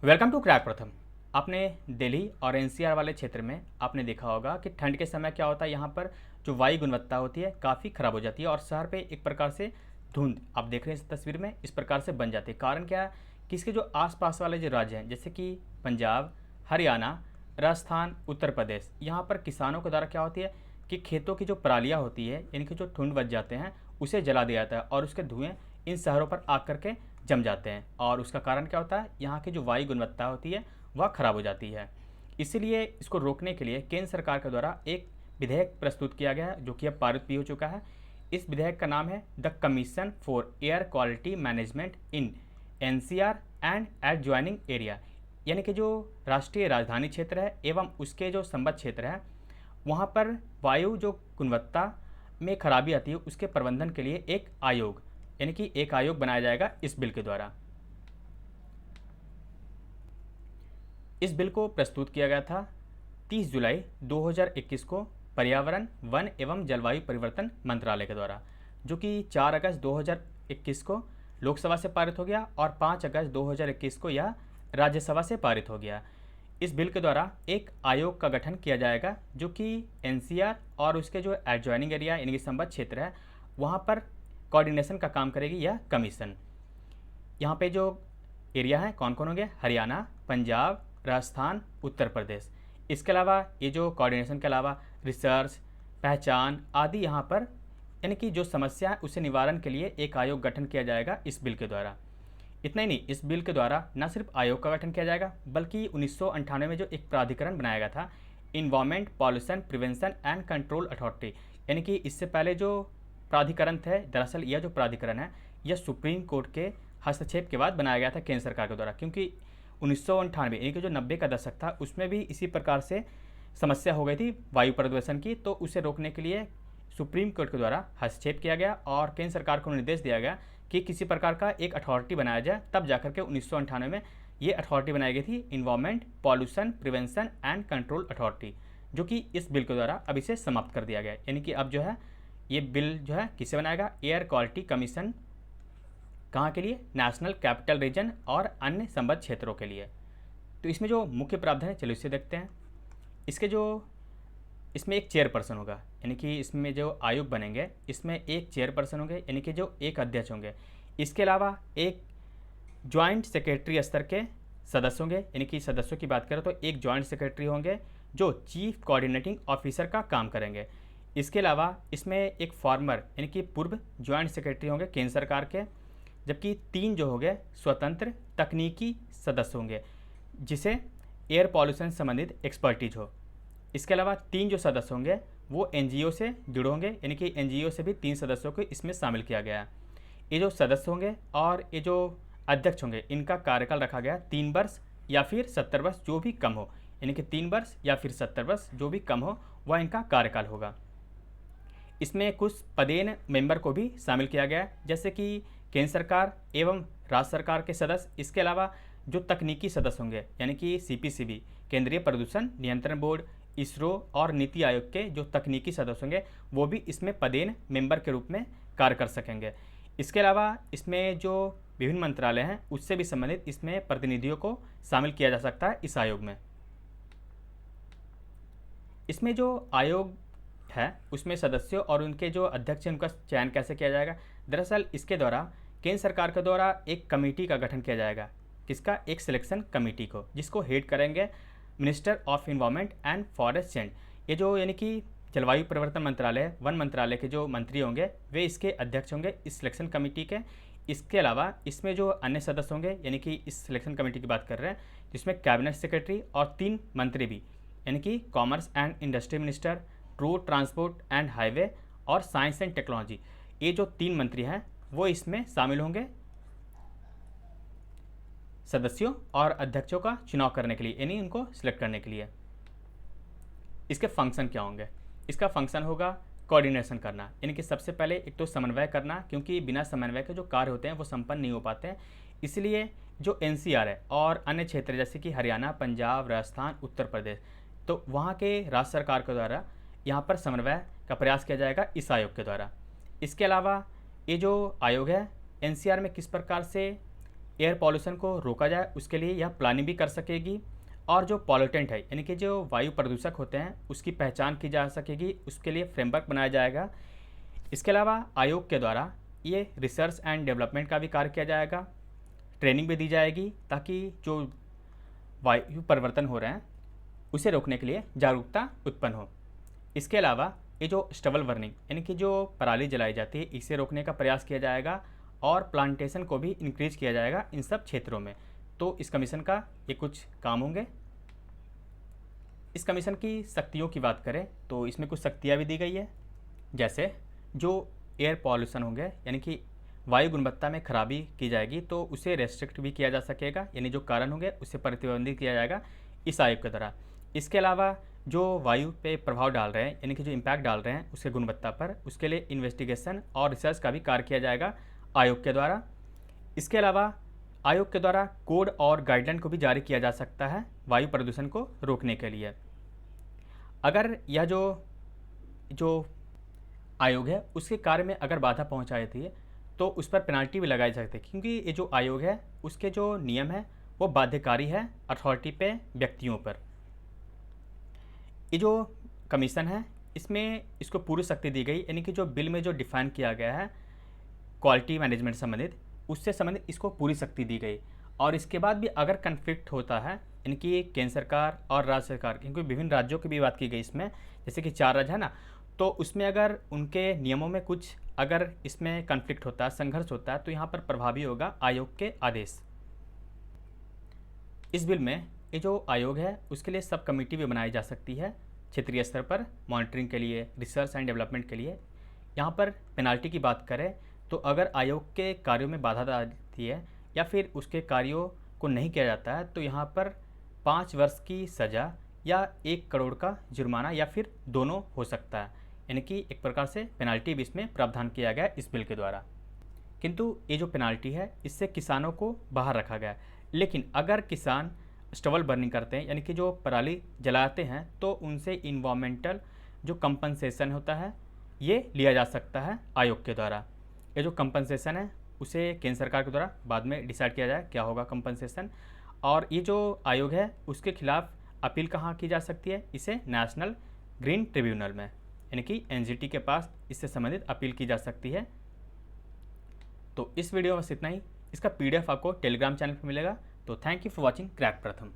Welcome to crack प्रथम। आपने दिल्ली और एनसीआर वाले क्षेत्र में आपने देखा होगा कि ठंड के समय क्या होता है, यहाँ पर जो वायु गुणवत्ता होती है काफ़ी ख़राब हो जाती है और शहर पे एक प्रकार से धुंध आप देख रहे हैं इस तस्वीर में इस प्रकार से बन जाती है। कारण क्या है कि इसके जो आसपास वाले जो राज्य हैं जैसे कि पंजाब, हरियाणा, राजस्थान, उत्तर प्रदेश, यहाँ पर किसानों के द्वारा क्या होती है कि खेतों की जो परालियाँ होती है यानी कि जो ठुंड बच जाते हैं उसे जला दिया जाता है और उसके धुएँ इन शहरों पर आकर के जम जाते हैं और उसका कारण क्या होता है, यहाँ की जो वायु गुणवत्ता होती है वह खराब हो जाती है। इसीलिए इसको रोकने के लिए केंद्र सरकार के द्वारा एक विधेयक प्रस्तुत किया गया है जो कि अब पारित भी हो चुका है। इस विधेयक का नाम है the commission for air quality management in NCR and adjoining area, यानी कि जो राष्ट्रीय राजधानी क्षेत्र है एवं उसके जो संबद्ध क्षेत्र है वहाँ पर वायु जो गुणवत्ता में खराबी आती है उसके प्रबंधन के लिए एक आयोग यानी कि एक आयोग बनाया जाएगा इस बिल के द्वारा। इस बिल को प्रस्तुत किया गया था 30 जुलाई 2021 को पर्यावरण, वन एवं जलवायु परिवर्तन मंत्रालय के द्वारा, जो कि 4 अगस्त 2021 को लोकसभा से पारित हो गया और 5 अगस्त 2021 को यह राज्यसभा से पारित हो गया। इस बिल के द्वारा एक आयोग का गठन किया जाएगा जो कि एनसीआर और उसके जो एडजॉइनिंग एरिया यानी कि संबद्ध क्षेत्र है वहाँ पर कोऑर्डिनेशन का काम करेगी यह कमीशन। यहाँ पे जो एरिया है कौन कौन होंगे, हरियाणा, पंजाब, राजस्थान, उत्तर प्रदेश। इसके अलावा ये जो कोऑर्डिनेशन के अलावा रिसर्च, पहचान आदि यहाँ पर यानी कि जो समस्या है उसे निवारण के लिए एक आयोग गठन किया जाएगा इस बिल के द्वारा। इतना ही नहीं, इस बिल के द्वारा न सिर्फ आयोग का गठन किया जाएगा बल्कि 1998 में जो एक प्राधिकरण बनाया गया था, environment pollution prevention and control authority, यानी कि इससे पहले जो प्राधिकरण थे, दरअसल यह जो प्राधिकरण है यह सुप्रीम कोर्ट के हस्तक्षेप के बाद बनाया गया था केंद्र सरकार के द्वारा, क्योंकि 1998 यानी कि जो 90 का दशक था उसमें भी इसी प्रकार से समस्या हो गई थी वायु प्रदूषण की, तो उसे रोकने के लिए सुप्रीम कोर्ट के द्वारा हस्तक्षेप किया गया और केंद्र सरकार को निर्देश दिया गया कि किसी प्रकार का एक अथॉरिटी बनाया जाए। तब जाकर के 1998 में ये अथॉरिटी बनाई गई थी, environment pollution prevention and control authority, जो कि इस बिल के द्वारा अब इसे समाप्त कर दिया गया। यानी कि अब जो है ये बिल जो है किसे बनाएगा, एयर क्वालिटी कमीशन, कहाँ के लिए, नेशनल कैपिटल रीजन और अन्य संबद्ध क्षेत्रों के लिए। तो इसमें जो मुख्य प्रावधान है चलो इसे देखते हैं। इसमें एक चेयरपर्सन होगा, यानी कि इसमें जो आयोग बनेंगे इसमें एक चेयरपर्सन होंगे यानी कि जो एक अध्यक्ष होंगे। इसके अलावा एक ज्वाइंट सेक्रेटरी स्तर के सदस्य होंगे, यानी कि सदस्यों की बात करें तो एक ज्वाइंट सेक्रेटरी होंगे जो चीफ कोऑर्डिनेटिंग ऑफिसर का काम करेंगे। इसके अलावा इसमें एक फॉर्मर यानी कि पूर्व ज्वाइंट सेक्रेटरी होंगे केंद्र सरकार के, जबकि 3 जो होंगे स्वतंत्र तकनीकी सदस्य होंगे जिसे एयर पॉल्यूशन संबंधित एक्सपर्टीज हो। इसके अलावा 3 जो सदस्य होंगे वो एनजीओ से जुड़े होंगे, यानी कि एनजीओ से भी 3 सदस्यों को इसमें शामिल किया गया है। ये जो सदस्य होंगे और ये जो अध्यक्ष होंगे इनका कार्यकाल रखा गया 3 वर्ष या फिर 70 वर्ष जो भी कम हो, यानी कि 3 वर्ष या फिर 70 वर्ष जो भी कम हो वह इनका कार्यकाल होगा। इसमें कुछ पदेन मेंबर को भी शामिल किया गया है जैसे कि केंद्र सरकार एवं राज्य सरकार के सदस्य। इसके अलावा जो तकनीकी सदस्य होंगे यानी कि सीपीसीबी, केंद्रीय प्रदूषण नियंत्रण बोर्ड, इसरो और नीति आयोग के जो तकनीकी सदस्य होंगे वो भी इसमें पदेन मेंबर के रूप में कार्य कर सकेंगे। इसके अलावा इसमें जो विभिन्न मंत्रालय हैं उससे भी संबंधित इसमें प्रतिनिधियों को शामिल किया जा सकता है इस आयोग में। इसमें जो आयोग है उसमें सदस्यों और उनके जो अध्यक्ष हैं उनका चयन कैसे किया जाएगा, दरअसल इसके द्वारा केंद्र सरकार के द्वारा एक कमेटी का गठन किया जाएगा। किसका, एक सिलेक्शन कमेटी को, जिसको हेड करेंगे minister of environment and forest and, ये जो यानी कि जलवायु परिवर्तन मंत्रालय, वन मंत्रालय के जो मंत्री होंगे वे इसके अध्यक्ष होंगे इस सिलेक्शन कमेटी के। इसके अलावा इसमें जो अन्य सदस्य होंगे यानी कि इस सिलेक्शन कमेटी की बात कर रहे हैं जिसमें कैबिनेट सेक्रेटरी और 3 मंत्री भी, यानी कि commerce and industry minister, road transport and highway और साइंस एंड टेक्नोलॉजी, ये जो 3 मंत्री हैं वो इसमें शामिल होंगे सदस्यों और अध्यक्षों का चुनाव करने के लिए, यानी उनको सिलेक्ट करने के लिए। इसके फंक्शन क्या होंगे, इसका फंक्शन होगा कोऑर्डिनेशन करना, यानी कि सबसे पहले एक तो समन्वय करना, क्योंकि बिना समन्वय के जो कार्य होते हैं वो संपन्न नहीं हो पाते हैं। इसलिए जो एनसीआर है और अन्य क्षेत्र जैसे कि हरियाणा, पंजाब, राजस्थान, उत्तर प्रदेश, तो वहाँ के राज्य सरकार के द्वारा यहाँ पर समन्वय का प्रयास किया जाएगा इस आयोग के द्वारा। इसके अलावा ये जो आयोग है एनसीआर में किस प्रकार से एयर पॉल्यूशन को रोका जाए उसके लिए यह प्लानिंग भी कर सकेगी, और जो पॉल्यूटेंट है यानी कि जो वायु प्रदूषक होते हैं उसकी पहचान की जा सकेगी, उसके लिए फ्रेमवर्क बनाया जाएगा। इसके अलावा आयोग के द्वारा ये रिसर्च एंड डेवलपमेंट का भी कार्य किया जाएगा, ट्रेनिंग भी दी जाएगी ताकि जो वायु परिवर्तन हो रहे हैं उसे रोकने के लिए जागरूकता उत्पन्न हो। इसके अलावा ये जो स्टबल बर्निंग यानी कि जो पराली जलाई जाती है इसे रोकने का प्रयास किया जाएगा, और प्लांटेशन को भी इंक्रीज किया जाएगा इन सब क्षेत्रों में। तो इस कमीशन का ये कुछ काम होंगे। इस कमीशन की शक्तियों की बात करें तो इसमें कुछ शक्तियाँ भी दी गई है, जैसे जो एयर पॉल्यूशन होंगे यानी कि वायु गुणवत्ता में खराबी की जाएगी तो उसे रेस्ट्रिक्ट भी किया जा सकेगा, यानी जो कारण होंगे उसे प्रतिबंधित किया जाएगा इस आयोग के द्वारा। इसके अलावा जो वायु पे प्रभाव डाल रहे हैं यानी कि जो इम्पैक्ट डाल रहे हैं उसके गुणवत्ता पर, उसके लिए इन्वेस्टिगेशन और रिसर्च का भी कार्य किया जाएगा आयोग के द्वारा। इसके अलावा आयोग के द्वारा कोड और गाइडलाइन को भी जारी किया जा सकता है वायु प्रदूषण को रोकने के लिए। अगर यह जो आयोग है उसके कार्य में अगर बाधा पहुंचाई थी तो उस पर पेनाल्टी भी लगाई सकती है, क्योंकि ये जो आयोग है उसके जो नियम है वो बाध्यकारी है अथॉरिटी पे व्यक्तियों पर। ये जो कमीशन है इसमें इसको पूरी शक्ति दी गई, यानी कि जो बिल में जो डिफाइन किया गया है क्वालिटी मैनेजमेंट संबंधित उससे संबंधित इसको पूरी शक्ति दी गई। और इसके बाद भी अगर कन्फ्लिक्ट होता है यानी कि केंद्र सरकार और राज्य सरकार, क्योंकि विभिन्न राज्यों की भी बात की गई इसमें, जैसे कि 4 राज्य है ना, तो उसमें अगर उनके नियमों में कुछ अगर इसमें कन्फ्लिक्ट होता है, संघर्ष होता है, तो यहाँ पर प्रभावी होगा आयोग के आदेश। इस बिल में ये जो आयोग है उसके लिए सब कमेटी भी बनाई जा सकती है क्षेत्रीय स्तर पर मॉनिटरिंग के लिए, रिसर्च एंड डेवलपमेंट के लिए। यहाँ पर पेनाल्टी की बात करें तो अगर आयोग के कार्यों में बाधा डालती है या फिर उसके कार्यों को नहीं किया जाता है तो यहाँ पर 5 वर्ष की सज़ा या 1 करोड़ का जुर्माना या फिर दोनों हो सकता है, यानी कि एक प्रकार से पेनाल्टी भी इसमें प्रावधान किया गया इस बिल के द्वारा। किंतु ये जो पेनाल्टी है इससे किसानों को बाहर रखा गया, लेकिन अगर किसान स्टबल बर्निंग करते हैं यानी कि जो पराली जलाते हैं तो उनसे इन्वायरमेंटल जो कंपनसेशन होता है ये लिया जा सकता है आयोग के द्वारा। ये जो कंपनसेशन है उसे केंद्र सरकार के द्वारा बाद में डिसाइड किया जाए क्या होगा कंपनसेशन। और ये जो आयोग है उसके खिलाफ अपील कहाँ की जा सकती है, इसे नेशनल ग्रीन ट्रिब्यूनल में यानी कि एनजीटी के पास इससे संबंधित अपील की जा सकती है। तो इस वीडियो में बस इतना ही। इसका PDF आपको टेलीग्राम चैनल पर मिलेगा। तो thank you for watching crack प्रथम।